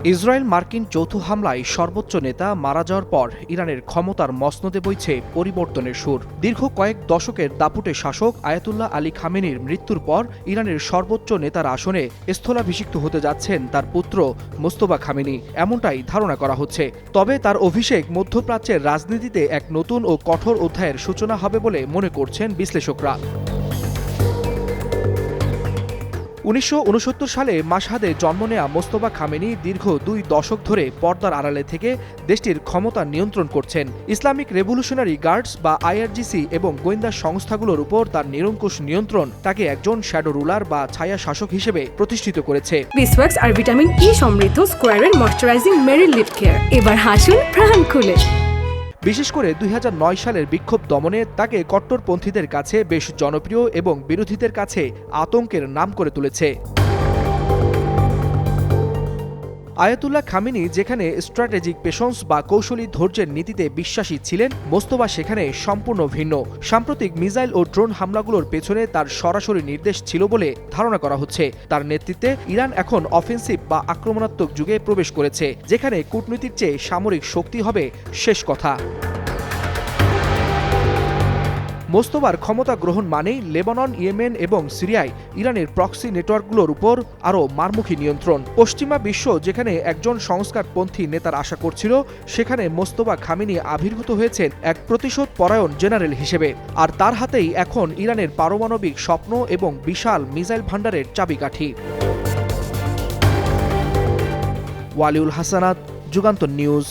Israel মার্কিন যৌথ হামলায় সর্বোচ্চ নেতা মারা যাওয়ার পর ইরানের ক্ষমতার মসনদে বইছে পরিবর্তনের সুর। দীর্ঘ কয়েক দশকের দাপুটে শাসক আয়াতুল্লাহ আলী খামেনির মৃত্যুর পর ইরানের সর্বোচ্চ নেতার আসনে স্থলাভিষিক্ত হতে যাচ্ছেন তার পুত্র মোস্তফা খামেনি, এমনটাই ধারণা করা হচ্ছে। তবে তার অভিষেক মধ্যপ্রাচ্যের রাজনীতিতে এক নতুন ও কঠোর অধ্যায়ের সূচনা হবে বলে মনে করছেন বিশ্লেষকরা। 1969 সালে মাশহাদে জন্ম নেয়া মোস্তফা খামেনি দীর্ঘ 2 দশক ধরে পর্দার আড়ালে থেকে দেশটির ক্ষমতা নিয়ন্ত্রণ করছেন। ইসলামিক রেভলিউশনারি গার্ডস বা আইআরজিসি এবং গোয়েন্দা সংস্থাগুলোর উপর তার নিরঙ্কুশ নিয়ন্ত্রণ তাকে একজন শ্যাডো রুলার বা ছায়া শাসক হিসেবে প্রতিষ্ঠিত করেছে। বিসওয়াক্স আর ভিটামিন ই সমৃদ্ধ স্কোয়ারের ময়শ্চারাইজিং মেরিল লিপ কেয়ার, এবার হাসুন প্রাণ খুলে। বিশেষ করে 2009 সালের বিক্ষোভ দমনে তাকে কট্টরপন্থীদের কাছে বেশ জনপ্রিয় এবং বিরোধীদের কাছে আতঙ্কের নাম করে তুলেছে। আয়াতুল্লাহ খামেনি যেখানে স্ট্র্যাটেজিক পেশন্স বা কৌশলী ধৈর্যের নীতিতে বিশ্বাসী ছিলেন, মোস্তফা সেখানে সম্পূর্ণ ভিন্ন। সাম্প্রতিক মিসাইল ও ড্রোন হামলাগুলোর পেছনে তার সরাসরি নির্দেশ ছিল বলে ধারণা করা হচ্ছে। তার নেতৃত্বে ইরান এখন অফেন্সিভ বা আক্রমণাত্মক যুগে প্রবেশ করেছে, যেখানে কূটনীতির চেয়ে সামরিক শক্তি হবে শেষ কথা। মোস্তফার ক্ষমতা গ্রহণ মানেই লেবানন, ইয়েমেন এবং সিরিয়ায় ইরানের প্রক্সি নেটওয়ার্কগুলোর উপর আরও মারমুখী নিয়ন্ত্রণ। পশ্চিমা বিশ্ব যেখানে একজন সংস্কারপন্থী নেতার আশা করছিল, সেখানে মোস্তফা খামেনি আবির্ভূত হয়েছেন এক প্রতিশোধ পরায়ণ জেনারেল হিসেবে। আর তার হাতেই এখন ইরানের পারমাণবিক স্বপ্ন এবং বিশাল মিসাইল ভান্ডারের চাবিকাঠি। ওয়ালিউল হাসানাত, যুগান্তর নিউজ।